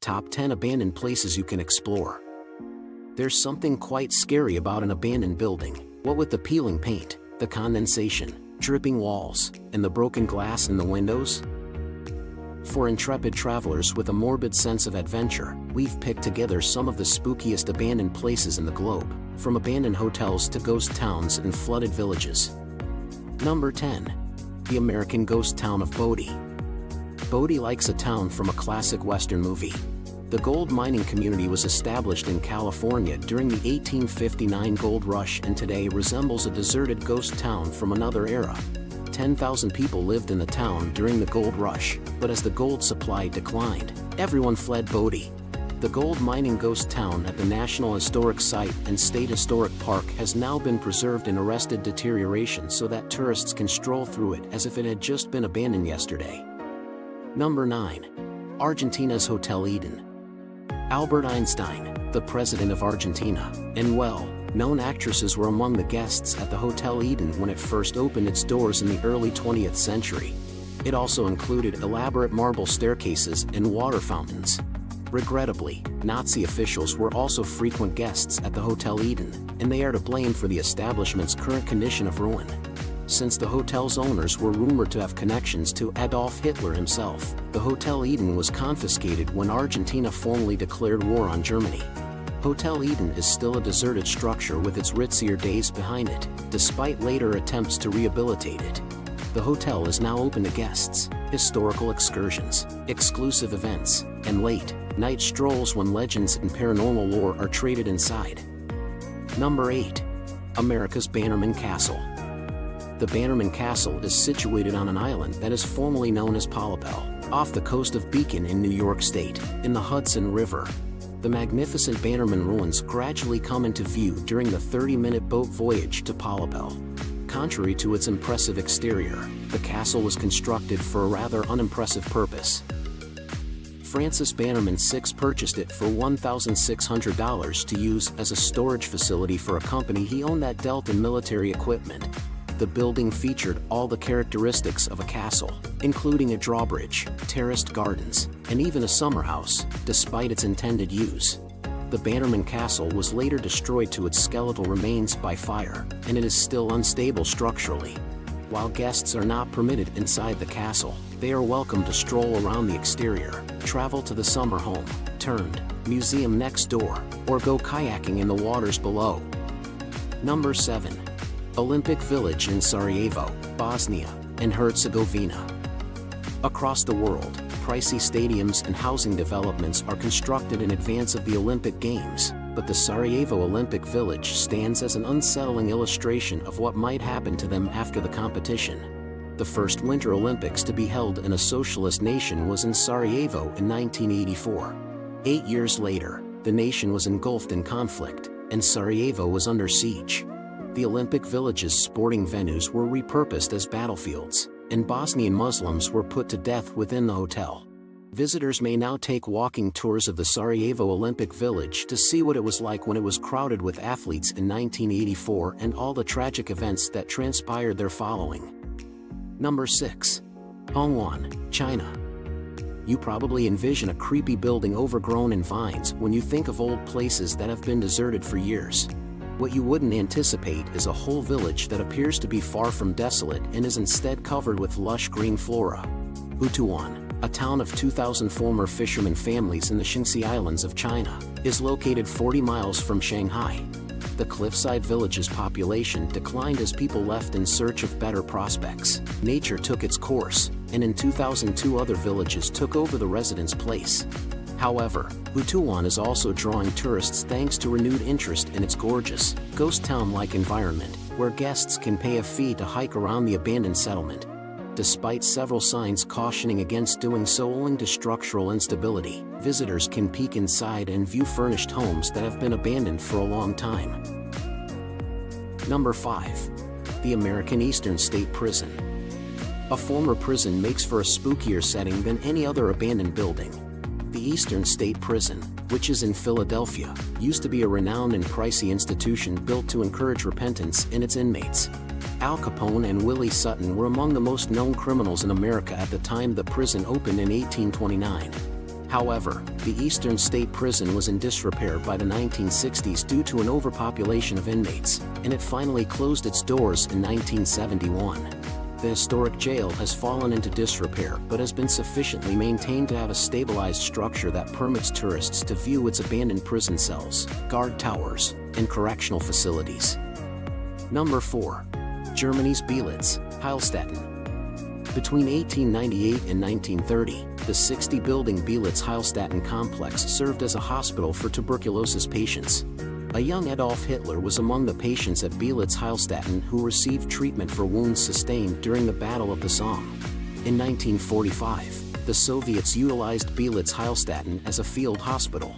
Top 10 Abandoned Places You Can Explore. There's something quite scary about an abandoned building, what with the peeling paint, the condensation, dripping walls, and the broken glass in the windows. For intrepid travelers with a morbid sense of adventure, we've picked together some of the spookiest abandoned places in the globe, from abandoned hotels to ghost towns and flooded villages. Number 10. The American Ghost Town of Bodie. Bodie likes a town from a classic Western movie. The gold mining community was established in California during the 1859 gold rush and today resembles a deserted ghost town from another era. 10,000 people lived in the town during the gold rush, but as the gold supply declined, everyone fled Bodie. The gold mining ghost town at the National Historic Site and State Historic Park has now been preserved in arrested deterioration so that tourists can stroll through it as if it had just been abandoned yesterday. Number 9. Argentina's Hotel Eden. Albert Einstein, the president of Argentina, and well-known actresses were among the guests at the Hotel Eden when it first opened its doors in the early 20th century. It also included elaborate marble staircases and water fountains. Regrettably, Nazi officials were also frequent guests at the Hotel Eden, and they are to blame for the establishment's current condition of ruin. Since the hotel's owners were rumored to have connections to Adolf Hitler himself, the Hotel Eden was confiscated when Argentina formally declared war on Germany. Hotel Eden is still a deserted structure with its ritzier days behind it, despite later attempts to rehabilitate it. The hotel is now open to guests, historical excursions, exclusive events, and late-night strolls when legends and paranormal lore are traded inside. Number 8. America's Bannerman Castle. The Bannerman Castle is situated on an island that is formerly known as Polypel, off the coast of Beacon in New York State, in the Hudson River. The magnificent Bannerman ruins gradually come into view during the 30-minute boat voyage to Polypel. Contrary to its impressive exterior, the castle was constructed for a rather unimpressive purpose. Francis Bannerman VI purchased it for $1,600 to use as a storage facility for a company he owned that dealt in military equipment. The building featured all the characteristics of a castle, including a drawbridge, terraced gardens, and even a summer house, despite its intended use. The Bannerman Castle was later destroyed to its skeletal remains by fire, and it is still unstable structurally. While guests are not permitted inside the castle, they are welcome to stroll around the exterior, travel to the summer home, turned museum next door, or go kayaking in the waters below. Number 7. Olympic Village in Sarajevo, Bosnia and Herzegovina. Across the world, pricey stadiums and housing developments are constructed in advance of the Olympic Games, but the Sarajevo Olympic Village stands as an unsettling illustration of what might happen to them after the competition. The first Winter Olympics to be held in a socialist nation was in Sarajevo in 1984. 8 years later, the nation was engulfed in conflict, and Sarajevo was under siege. The Olympic Village's sporting venues were repurposed as battlefields, and Bosnian Muslims were put to death within the hotel. Visitors may now take walking tours of the Sarajevo Olympic Village to see what it was like when it was crowded with athletes in 1984 and all the tragic events that transpired there following. Number 6. Hongwan, China. You probably envision a creepy building overgrown in vines when you think of old places that have been deserted for years. What you wouldn't anticipate is a whole village that appears to be far from desolate and is instead covered with lush green flora. Butuan, a town of 2,000 former fishermen families in the Xingxi Islands of China, is located 40 miles from Shanghai. The cliffside village's population declined as people left in search of better prospects. Nature took its course, and in 2002 other villages took over the residents' place. However, Butuan is also drawing tourists thanks to renewed interest in its gorgeous, ghost town-like environment, where guests can pay a fee to hike around the abandoned settlement. Despite several signs cautioning against doing so owing to structural instability, visitors can peek inside and view furnished homes that have been abandoned for a long time. Number 5. The American Eastern State Prison. A former prison makes for a spookier setting than any other abandoned building. The Eastern State Prison, which is in Philadelphia, used to be a renowned and pricey institution built to encourage repentance in its inmates. Al Capone and Willie Sutton were among the most known criminals in America at the time the prison opened in 1829. However, the Eastern State Prison was in disrepair by the 1960s due to an overpopulation of inmates, and it finally closed its doors in 1971. The historic jail has fallen into disrepair but has been sufficiently maintained to have a stabilized structure that permits tourists to view its abandoned prison cells, guard towers, and correctional facilities. Number 4. Germany's Belitz, Heilstätten. Between 1898 and 1930, the 60-building Belitz-Heilstätten complex served as a hospital for tuberculosis patients. A young Adolf Hitler was among the patients at Belitz-Heilstätten who received treatment for wounds sustained during the Battle of the Somme. In 1945, the Soviets utilized Belitz-Heilstätten as a field hospital.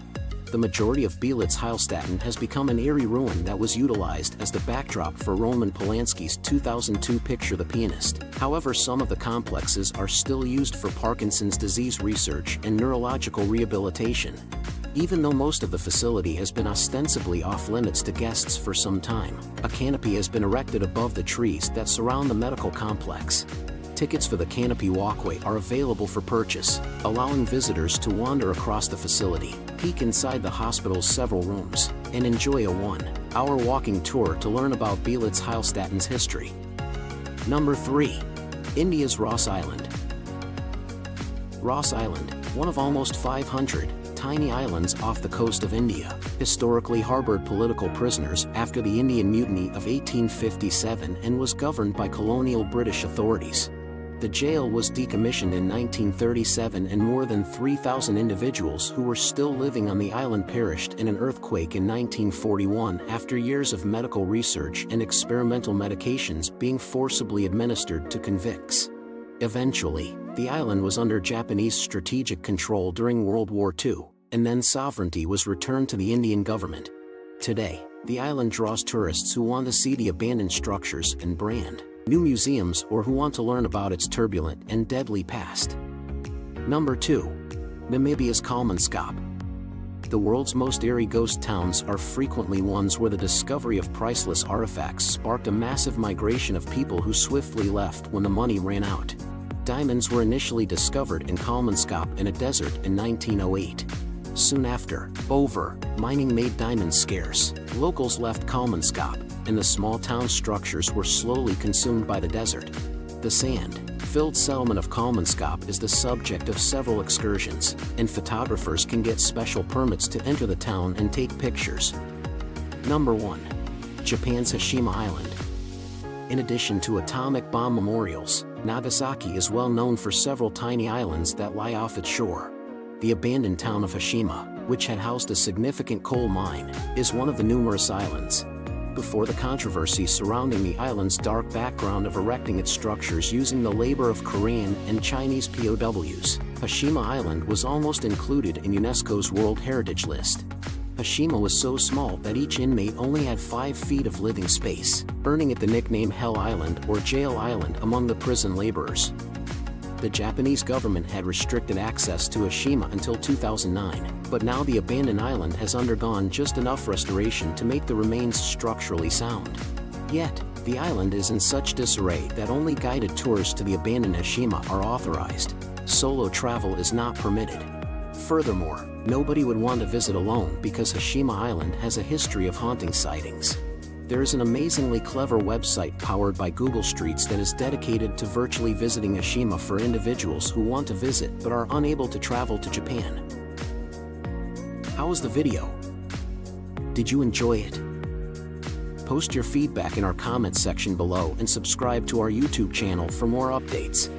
The majority of Belitz-Heilstätten has become an eerie ruin that was utilized as the backdrop for Roman Polanski's 2002 picture The Pianist. However, some of the complexes are still used for Parkinson's disease research and neurological rehabilitation. Even though most of the facility has been ostensibly off-limits to guests for some time, a canopy has been erected above the trees that surround the medical complex. Tickets for the canopy walkway are available for purchase, allowing visitors to wander across the facility, peek inside the hospital's several rooms, and enjoy a 1-hour walking tour to learn about Belitz-Heilstätten's history. Number 3. India's Ross Island. Ross Island, one of almost 500 tiny islands off the coast of India, historically harbored political prisoners after the Indian Mutiny of 1857 and was governed by colonial British authorities. The jail was decommissioned in 1937 and more than 3,000 individuals who were still living on the island perished in an earthquake in 1941 after years of medical research and experimental medications being forcibly administered to convicts. Eventually, the island was under Japanese strategic control during World War II, and then sovereignty was returned to the Indian government. Today, the island draws tourists who want to see the abandoned structures and brand new museums or who want to learn about its turbulent and deadly past. Number 2. Namibia's Kalmanskap. The world's most eerie ghost towns are frequently ones where the discovery of priceless artifacts sparked a massive migration of people who swiftly left when the money ran out. Diamonds were initially discovered in Kalmanskap in a desert in 1908. Soon after, mining made diamonds scarce. Locals left Kalmanskap, and the small town structures were slowly consumed by the desert. The sand-filled settlement of Kalmanskap is the subject of several excursions, and photographers can get special permits to enter the town and take pictures. Number 1. Japan's Hashima Island. In addition to atomic bomb memorials, Nagasaki is well known for several tiny islands that lie off its shore. The abandoned town of Hashima, which had housed a significant coal mine, is one of the numerous islands. Before the controversy surrounding the island's dark background of erecting its structures using the labor of Korean and Chinese POWs, Hashima Island was almost included in UNESCO's World Heritage List. Hashima was so small that each inmate only had 5 feet of living space, earning it the nickname Hell Island or Jail Island among the prison laborers. The Japanese government had restricted access to Hashima until 2009, but now the abandoned island has undergone just enough restoration to make the remains structurally sound. Yet, the island is in such disarray that only guided tours to the abandoned Hashima are authorized. Solo travel is not permitted. Furthermore, nobody would want to visit alone because Hashima Island has a history of haunting sightings. There is an amazingly clever website powered by Google Streets that is dedicated to virtually visiting Hashima for individuals who want to visit but are unable to travel to Japan. How was the video? Did you enjoy it? Post your feedback in our comments section below and subscribe to our YouTube channel for more updates.